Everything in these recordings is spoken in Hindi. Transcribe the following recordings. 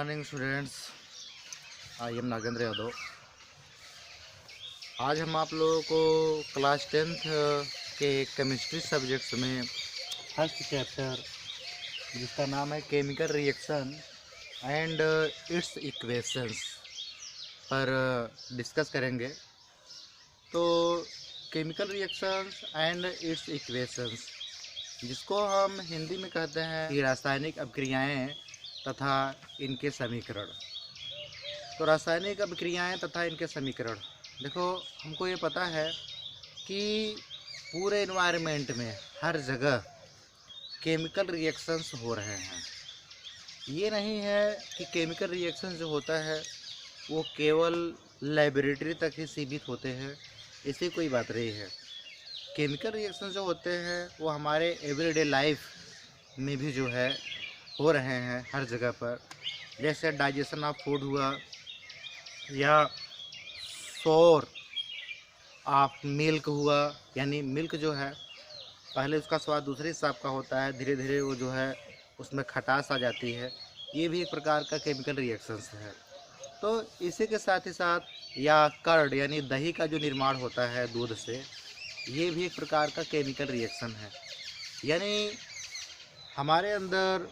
Morning students, I am Nagendra Yadav. आज हम आप लोगों को क्लास 10th के केमिस्ट्री सब्जेक्ट्स में फर्स्ट चैप्टर जिसका नाम है chemical reaction and it's equations पर डिस्कस करेंगे। तो chemical reactions and it's equations, जिसको हम हिंदी में कहते हैं कि रासायनिक अभिक्रियाएं तथा इनके समीकरण। तो रासायनिक अभिक्रियाएं तथा इनके समीकरण, देखो हमको ये पता है कि पूरे इन्वायरमेंट में हर जगह केमिकल रिएक्शंस हो रहे हैं। ये नहीं है कि केमिकल रिएक्शन जो होता है वो केवल लेबोरेटरी तक ही सीमित होते हैं, ऐसी कोई बात नहीं है। केमिकल रिएक्शन जो होते हैं वो हमारे एवरीडे लाइफ में भी जो है हो रहे हैं हर जगह पर। जैसे डाइजेशन ऑफ फूड हुआ या सोर ऑफ मिल्क हुआ, यानी मिल्क जो है पहले उसका स्वाद दूसरे हिसाब का होता है, धीरे धीरे वो जो है उसमें खटास आ जाती है। ये भी एक प्रकार का केमिकल रिएक्शंस है। तो इसी के साथ ही साथ या कर्ड यानी दही का जो निर्माण होता है दूध से, ये भी एक प्रकार का केमिकल रिएक्शन है। यानी हमारे अंदर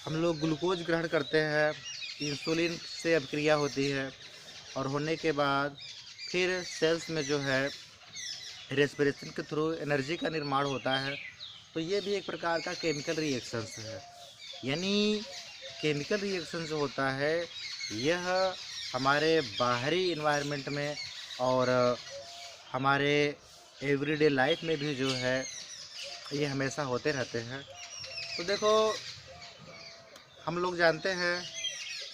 हम लोग ग्लूकोज ग्रहण करते हैं, इंसुलिन से अभिक्रिया होती है और होने के बाद फिर सेल्स में जो है रेस्पिरेशन के थ्रू एनर्जी का निर्माण होता है। तो ये भी एक प्रकार का केमिकल रिएक्शंस है। यानी केमिकल रिएक्शन जो होता है यह हमारे बाहरी इन्वायरमेंट में और हमारे एवरीडे लाइफ में भी जो है ये हमेशा होते रहते हैं। तो देखो हम लोग जानते हैं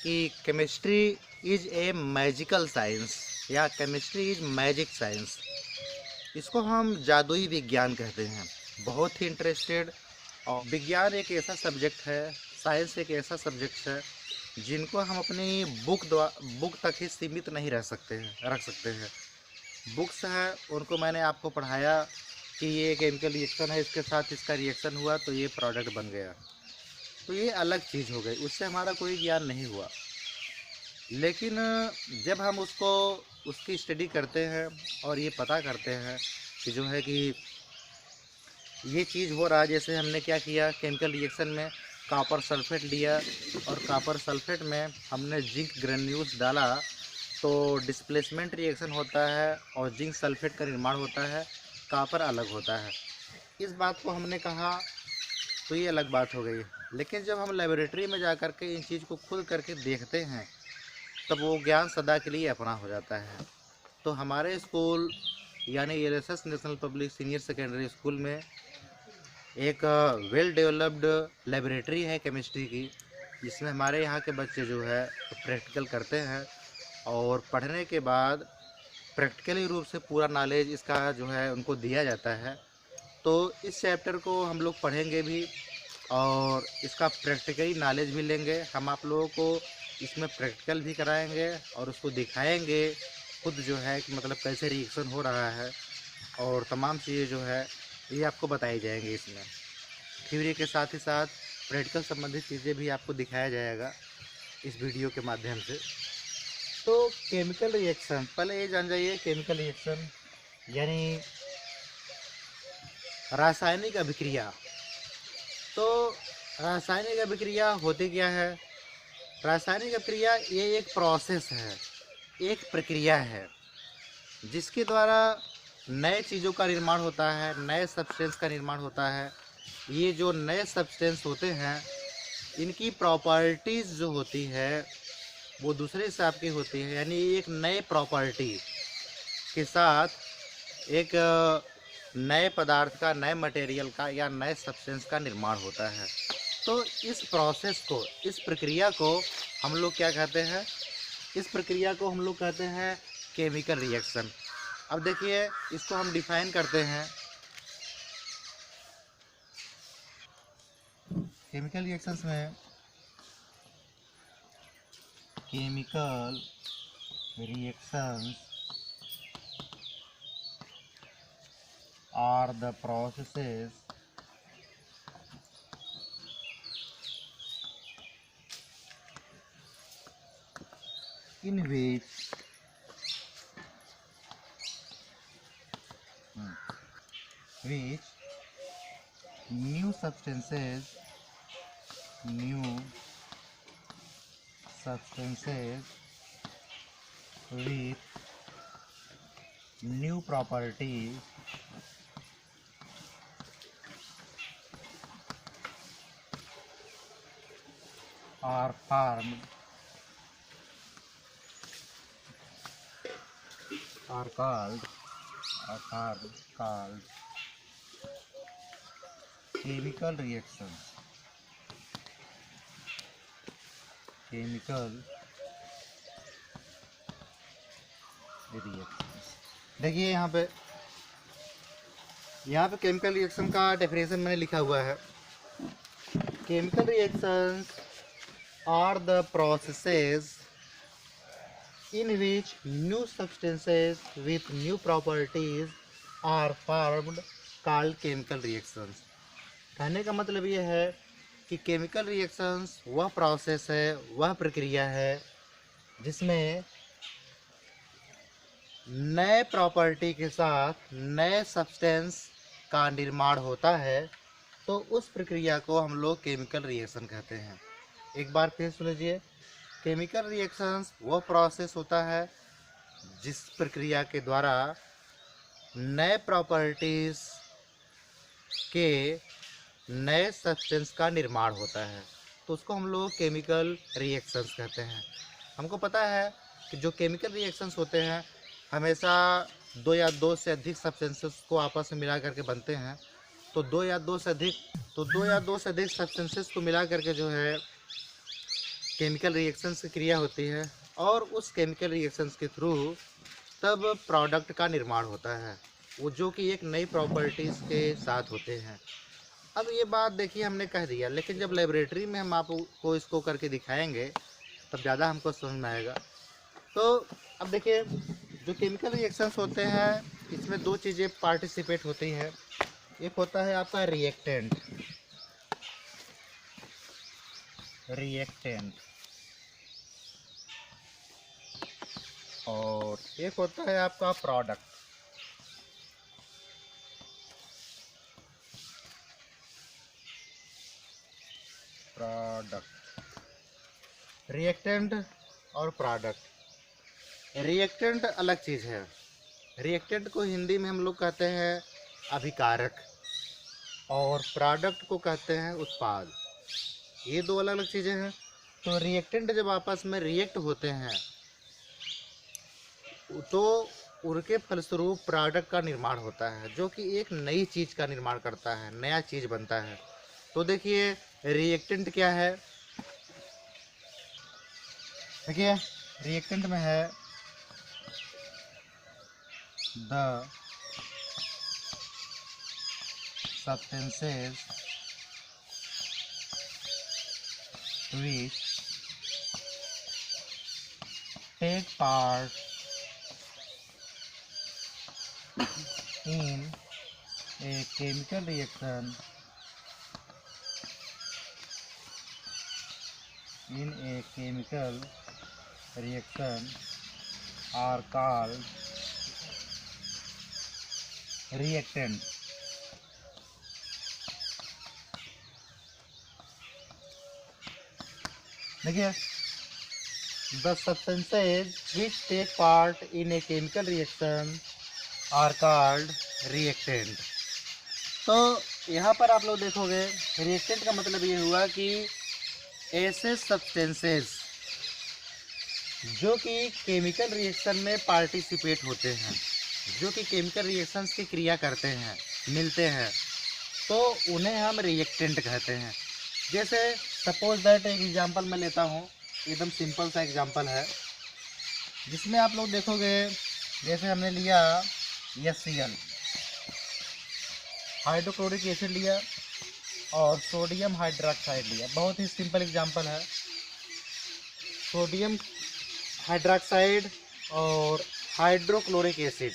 कि chemistry is a magical science या केमिस्ट्री इज़ मैजिक साइंस। इसको हम जादुई विज्ञान कहते हैं। बहुत ही इंटरेस्टेड, और विज्ञान एक ऐसा सब्जेक्ट है, साइंस एक ऐसा सब्जेक्ट है जिनको हम अपनी बुक तक ही सीमित नहीं रख सकते हैं। बुक्स हैं उनको मैंने आपको पढ़ाया कि ये केमिकल रिएक्शन है, इसके साथ इसका रिएक्शन हुआ तो ये प्रोडक्ट बन गया, तो ये अलग चीज़ हो गई, उससे हमारा कोई ज्ञान नहीं हुआ। लेकिन जब हम उसकी स्टडी करते हैं और ये पता करते हैं कि जो है कि ये चीज़ हो रहा है, जैसे हमने क्या किया केमिकल रिएक्शन में कॉपर सल्फेट लिया और कॉपर सल्फेट में हमने जिंक ग्रेन्यूल्स डाला तो डिस्प्लेसमेंट रिएक्शन होता है और जिंक सल्फेट का निर्माण होता है, कॉपर अलग होता है। इस बात को हमने कहा तो ये अलग बात हो गई। लेकिन जब हम लेबोरेटरी में जा कर के इन चीज़ को खुद करके देखते हैं तब वो ज्ञान सदा के लिए अपना हो जाता है। तो हमारे स्कूल यानी LSS national public senior secondary school में एक वेल डेवलप्ड लेबोरेटरी है केमिस्ट्री की, जिसमें हमारे यहाँ के बच्चे जो है प्रैक्टिकल करते हैं और पढ़ने के बाद प्रैक्टिकली रूप से पूरा नॉलेज इसका जो है उनको दिया जाता है। तो इस चैप्टर को हम लोग पढ़ेंगे भी और इसका प्रैक्टिकली नॉलेज भी लेंगे। हम आप लोगों को इसमें प्रैक्टिकल भी कराएंगे और उसको दिखाएंगे खुद जो है कि मतलब कैसे रिएक्शन हो रहा है, और तमाम चीज़ें जो है ये आपको बताई जाएंगी। इसमें थ्योरी के साथ ही साथ प्रैक्टिकल संबंधित चीज़ें भी आपको दिखाया जाएगा इस वीडियो के माध्यम से। तो केमिकल रिएक्शन, पहले ये जान जाइए केमिकल रिएक्शन यानी रासायनिक अभिक्रिया। तो रासायनिक अभिक्रिया होती क्या है? रासायनिक अभिक्रिया ये एक प्रोसेस है, एक प्रक्रिया है जिसके द्वारा नए चीज़ों का निर्माण होता है, नए सब्सटेंस का निर्माण होता है। ये जो नए सब्सटेंस होते हैं इनकी प्रॉपर्टीज़ जो होती है वो दूसरे हिसाब की होती है। यानी एक नए प्रॉपर्टी के साथ एक नए पदार्थ का, नए मटेरियल का या नए सब्सटेंस का निर्माण होता है। तो इस प्रोसेस को, इस प्रक्रिया को हम लोग क्या कहते हैं? इस प्रक्रिया को हम लोग कहते हैं केमिकल रिएक्शन। अब देखिए इसको हम डिफाइन करते हैं। केमिकल रिएक्शंस में chemical reactions are the processes in which new substances with new properties are called chemical reactions. देखिए यहाँ पे केमिकल रिएक्शन का डेफिनेशन मैंने लिखा हुआ है। Chemical reactions are the processes in which new substances with new properties are formed called chemical reactions। कहने का मतलब ये है कि केमिकल रिएक्शंस वह प्रोसेस है, वह प्रक्रिया है जिसमें नए प्रॉपर्टी के साथ नए सब्सटेंस का निर्माण होता है, तो उस प्रक्रिया को हम लोग केमिकल रिएक्शन कहते हैं। एक बार फिर सुन लीजिए, केमिकल रिएक्शंस वो प्रोसेस होता है जिस प्रक्रिया के द्वारा नए प्रॉपर्टीज़ के नए सब्सटेंस का निर्माण होता है, तो उसको हम लोग केमिकल रिएक्शंस कहते हैं। हमको पता है कि जो केमिकल रिएक्शंस होते हैं हमेशा दो या दो से अधिक सब्सटेंसेस को आपस में मिला करके बनते हैं। तो दो या दो से अधिक सब्सटेंसेस को मिला करके जो है केमिकल रिएक्शंस की क्रिया होती है, और उस केमिकल रिएक्शंस के थ्रू तब प्रोडक्ट का निर्माण होता है, वो जो कि एक नई प्रॉपर्टीज़ के साथ होते हैं। अब ये बात देखिए हमने कह दिया, लेकिन जब लेबोरेटरी में हम आपको इसको करके दिखाएंगे तब ज़्यादा हमको समझ में आएगा। तो अब देखिए, जो केमिकल रिएक्शंस होते हैं इसमें दो चीज़ें पार्टिसिपेट होती हैं। एक होता है आपका रिएक्टेंट, और एक होता है आपका प्रोडक्ट। रिएक्टेंट और प्रोडक्ट। रिएक्टेंट अलग चीज़ है। रिएक्टेंट को हिंदी में हम लोग कहते हैं अभिकारक, और प्रोडक्ट को कहते हैं उत्पाद। ये दो अलग अलग चीज़ें हैं। तो रिएक्टेंट जब आपस में रिएक्ट होते हैं तो उनके फलस्वरूप प्रोडक्ट का निर्माण होता है, जो कि एक नई चीज़ का निर्माण करता है, नया चीज़ बनता है। तो देखिए रिएक्टेंट क्या है, देखिए रिएक्टेंट में है the substances which take part in a chemical reaction are called reactant। देखिए, the substances which take part in a chemical reaction are called reactant। तो यहाँ पर आप लोग देखोगे रिएक्टेंट का मतलब ये हुआ कि ऐसे सब्सटेंसेस जो कि केमिकल रिएक्शन में पार्टिसिपेट होते हैं, जो कि केमिकल रिएक्शंस की क्रिया करते हैं, मिलते हैं, तो उन्हें हम रिएक्टेंट कहते हैं। जैसे सपोज दैट एक एग्जांपल मैं लेता हूँ, एकदम सिंपल सा एग्जांपल है, जिसमें आप लोग देखोगे जैसे हमने लिया HCl, हाइड्रोक्लोरिक एसिड लिया और सोडियम हाइड्रोक्साइड लिया। बहुत ही सिंपल एग्जांपल है। सोडियम हाइड्रोक्साइड और हाइड्रोक्लोरिक एसिड।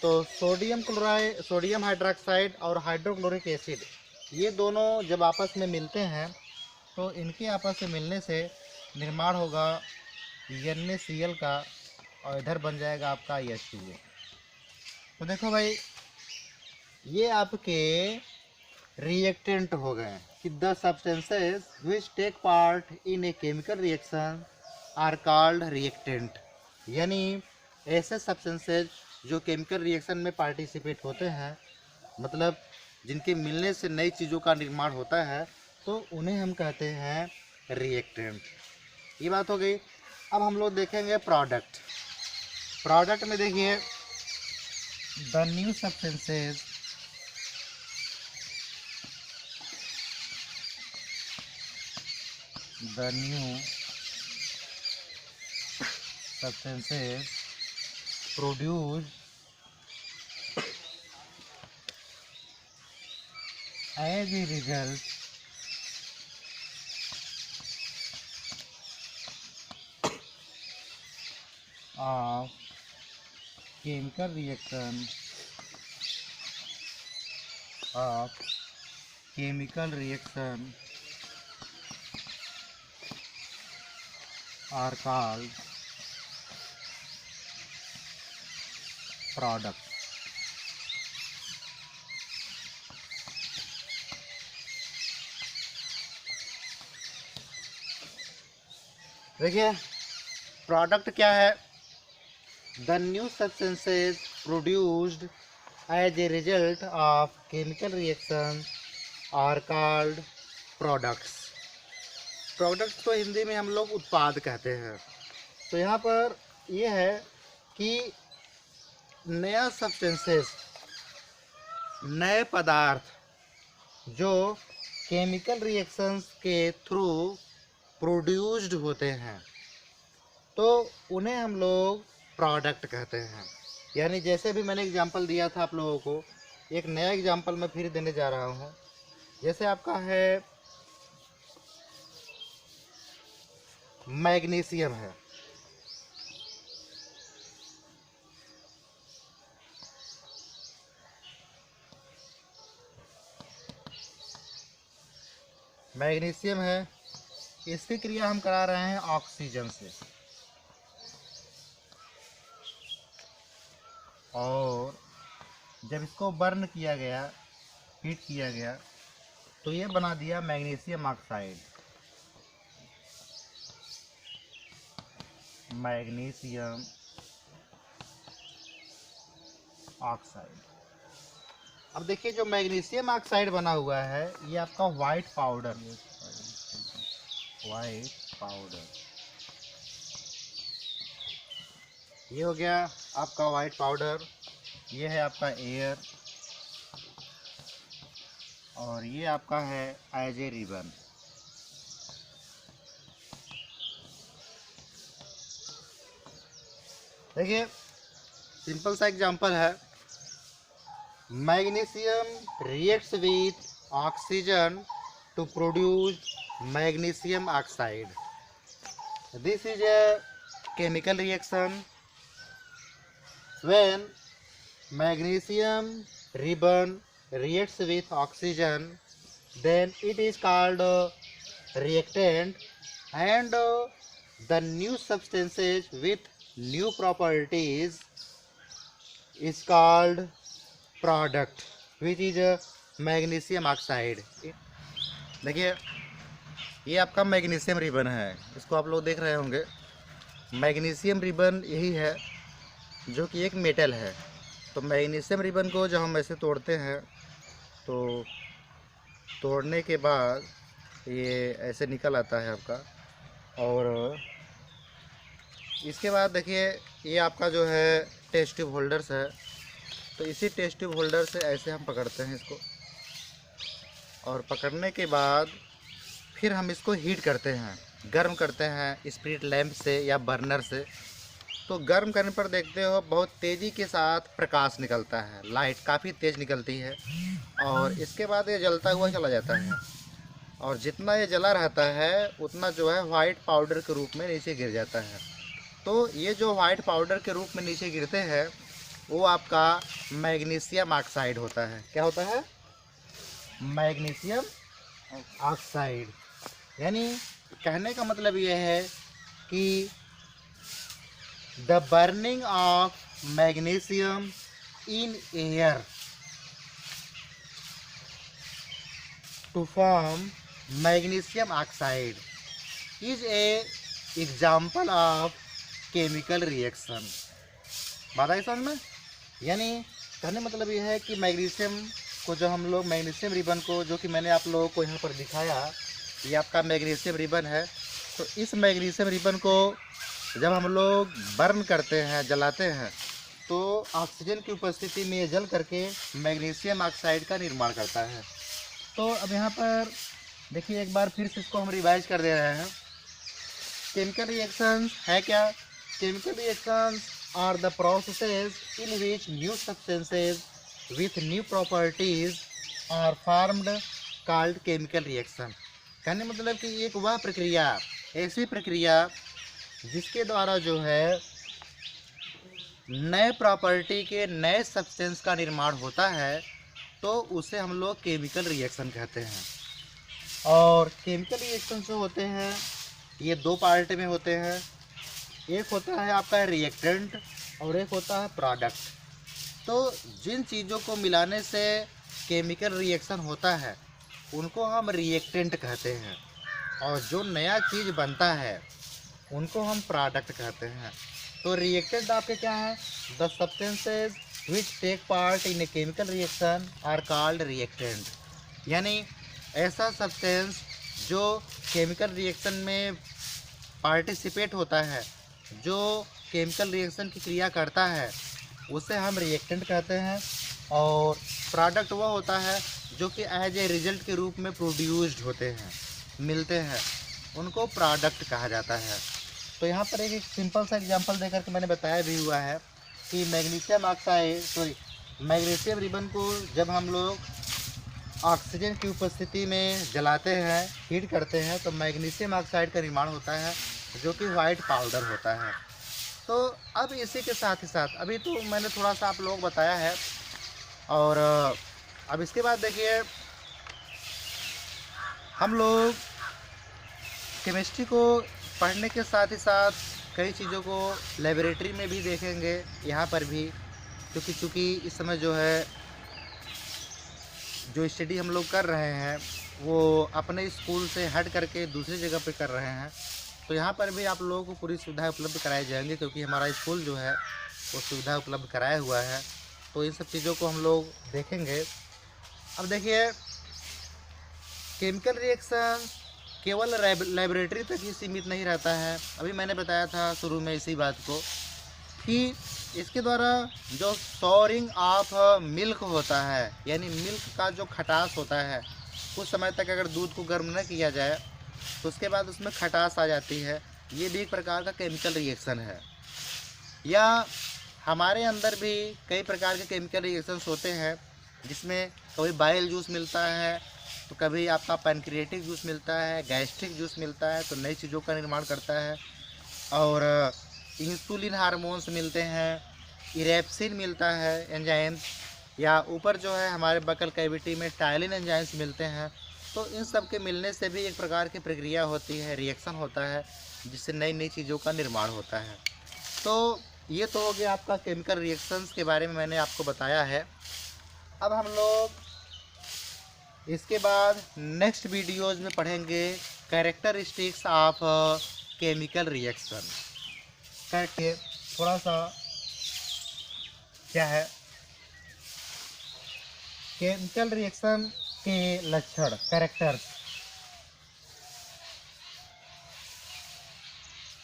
तो सोडियम हाइड्रोक्साइड और हाइड्रोक्लोरिक एसिड, ये दोनों जब आपस में मिलते हैं तो इनके आपस में मिलने से निर्माण होगा NaCl का, और इधर बन जाएगा आपका H2O। तो देखो भाई, ये आपके रिएक्टेंट हो गए कि the substances which take part in a chemical reaction are called reactant. यानी ऐसे सब्सटेंसेज जो केमिकल रिएक्शन में पार्टिसिपेट होते हैं, मतलब जिनके मिलने से नई चीज़ों का निर्माण होता है, तो उन्हें हम कहते हैं रिएक्टेंट। ये बात हो गई। अब हम लोग देखेंगे प्रोडक्ट। प्रोडक्ट में देखिए, the new substances produced as a result of chemical reaction are called product। देखिए प्रोडक्ट क्या है? The new substances produced as a result of chemical reaction are called products. Product को हिंदी में हम लोग उत्पाद कहते हैं। तो यहाँ पर ये है कि नया सब्सटेंसेस, नए पदार्थ जो केमिकल रिएक्शंस के थ्रू प्रोड्यूस्ड होते हैं, तो उन्हें हम लोग प्रोडक्ट कहते हैं। यानी जैसे भी मैंने एग्जांपल दिया था आप लोगों को, एक नया एग्जांपल मैं फिर देने जा रहा हूँ। जैसे आपका है मैग्नीशियम है। मैग्नीशियम है, इसकी क्रिया हम करा रहे हैं ऑक्सीजन से, और जब इसको बर्न किया गया, हीट किया गया, तो ये बना दिया मैग्नीशियम ऑक्साइड। Magnesium oxide. अब देखिए जो मैग्नीशियम ऑक्साइड बना हुआ है, ये आपका वाइट पाउडर, ये हो गया आपका वाइट पाउडर। ये है आपका एयर, और ये आपका है एज ए रिबन। देखिए सिंपल सा एग्जांपल है, magnesium reacts with oxygen to produce magnesium oxide. This is a chemical reaction. When magnesium ribbon reacts with oxygen, then it is called reactant, and the new substances with new properties is called product, which is magnesium oxide. देखिए ये आपका मैग्नीशियम रिबन है, इसको आप लोग देख रहे होंगे। मैग्नीशियम रिबन यही है जो कि एक मेटल है। तो मैग्नीशियम रिबन को जब हम ऐसे तोड़ते हैं, तो तोड़ने के बाद ये ऐसे निकल आता है आपका, और इसके बाद देखिए ये आपका जो है टेस्ट ट्यूब होल्डर्स है। तो इसी टेस्ट ट्यूब होल्डर से ऐसे हम पकड़ते हैं इसको, और पकड़ने के बाद फिर हम इसको हीट करते हैं, गर्म करते हैं स्पिरिट लैंप से या बर्नर से। तो गर्म करने पर देखते हो बहुत तेज़ी के साथ प्रकाश निकलता है, लाइट काफ़ी तेज़ निकलती है, और इसके बाद ये जलता हुआ चला जाता है। और जितना ये जला रहता है उतना जो है वाइट पाउडर के रूप में नीचे गिर जाता है। तो ये जो वाइट पाउडर के रूप में नीचे गिरते हैं वो आपका मैग्नीशियम ऑक्साइड होता है। क्या होता है? Magnesium oxide. यानी कहने का मतलब ये है कि the burning of magnesium in air to form magnesium oxide is a example of chemical reaction। बात आई समझ में? यानी कहने मतलब ये है कि मैग्नीशियम को जो हम लोग मैग्नीशियम रिबन को जो कि मैंने आप लोगों को यहाँ पर दिखाया, ये आपका मैग्नीशियम रिबन है। तो इस मैग्नीशियम रिबन को जब हम लोग बर्न करते हैं, जलाते हैं, तो ऑक्सीजन की उपस्थिति में जल करके मैग्नीशियम ऑक्साइड का निर्माण करता है। तो अब यहाँ पर देखिए, एक बार फिर से इसको हम रिवाइज कर दे रहे हैं। केमिकल रिएक्शंस है क्या? Chemical reactions are the processes in which new substances with new properties are formed called chemical reaction. कहने मतलब कि एक वह प्रक्रिया, ऐसी प्रक्रिया जिसके द्वारा जो है नए प्रॉपर्टी के नए सब्सटेंस का निर्माण होता है, तो उसे हम लोग केमिकल रिएक्शन कहते हैं। और केमिकल रिएक्शन जो होते हैं ये दो पार्ट में होते हैं। एक होता है आपका रिएक्टेंट और एक होता है प्रोडक्ट। तो जिन चीज़ों को मिलाने से केमिकल रिएक्शन होता है उनको हम रिएक्टेंट कहते हैं, और जो नया चीज़ बनता है उनको हम प्रोडक्ट कहते हैं। तो रिएक्टेंट आपके क्या है? The substances which take part in a chemical reaction are called reactant। यानी ऐसा सब्सटेंस जो केमिकल रिएक्शन में पार्टिसिपेट होता है, जो केमिकल रिएक्शन की क्रिया करता है, उसे हम रिएक्टेंट कहते हैं। और प्रोडक्ट वह होता है जो कि एज ए रिजल्ट के रूप में प्रोड्यूस्ड होते हैं, मिलते हैं, उनको प्रोडक्ट कहा जाता है। तो यहाँ पर एक सिंपल सा एग्जांपल देकर के मैंने बताया भी हुआ है कि मैग्नीशियम रिबन को जब हम लोग ऑक्सीजन की उपस्थिति में जलाते हैं, हीट करते हैं, तो मैग्नीशियम ऑक्साइड का निर्माण होता है जो कि वाइट पाउडर होता है। तो अब इसी के साथ ही साथ अभी तो मैंने थोड़ा सा आप लोग बताया है, और अब इसके बाद देखिए हम लोग केमिस्ट्री को पढ़ने के साथ ही साथ कई चीज़ों को लेबोरेटरी में भी देखेंगे, यहाँ पर भी, क्योंकि चूँकि इस समय जो है जो स्टडी हम लोग कर रहे हैं वो अपने स्कूल से हट करके दूसरी जगह पे कर रहे हैं। तो यहाँ पर भी आप लोगों को पूरी सुविधा उपलब्ध कराई जाएंगी, क्योंकि हमारा स्कूल जो है वो सुविधा उपलब्ध कराया हुआ है। तो इन सब चीज़ों को हम लोग देखेंगे। अब देखिए, केमिकल रिएक्शन केवल लेबोरेटरी तक ही सीमित नहीं रहता है। अभी मैंने बताया था शुरू में इसी बात को कि इसके द्वारा जो सॉरिंग ऑफ मिल्क होता है, यानी मिल्क का जो खटास होता है, कुछ समय तक अगर दूध को गर्म न किया जाए तो उसके बाद उसमें खटास आ जाती है, ये भी एक प्रकार का केमिकल रिएक्शन है। या हमारे अंदर भी कई प्रकार के केमिकल रिएक्शंस होते हैं, जिसमें कभी बाइल जूस मिलता है, तो कभी आपका पैनक्रिएटिक जूस मिलता है, गैस्ट्रिक जूस मिलता है, तो नई चीज़ों का निर्माण करता है। और इंसुलिन हार्मोन्स मिलते हैं, इरेप्सिन मिलता है एंजाइम्स, या ऊपर जो है हमारे बकल कैविटी में टाइलिन एंजाइम्स मिलते हैं। तो इन सब के मिलने से भी एक प्रकार की प्रक्रिया होती है, रिएक्शन होता है, जिससे नई नई चीज़ों का निर्माण होता है। तो ये तो हो गया आपका केमिकल रिएक्शंस के बारे में मैंने आपको बताया है। अब हम लोग इसके बाद नेक्स्ट वीडियोज़ में पढ़ेंगे कैरेक्टरिस्टिक्स ऑफ केमिकल रिएक्शन। करके थोड़ा सा क्या है केमिकल रिएक्शन के लक्षण, कैरेक्टर्स।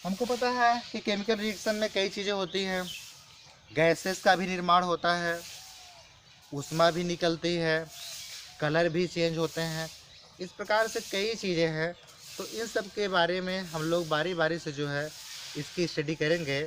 हमको पता है कि केमिकल रिएक्शन में कई चीज़ें होती हैं, गैसेस का भी निर्माण होता है, ऊष्मा भी निकलती है, कलर भी चेंज होते हैं, इस प्रकार से कई चीज़ें हैं। तो इन सब के बारे में हम लोग बारी बारी से जो है इसकी स्टडी करेंगे।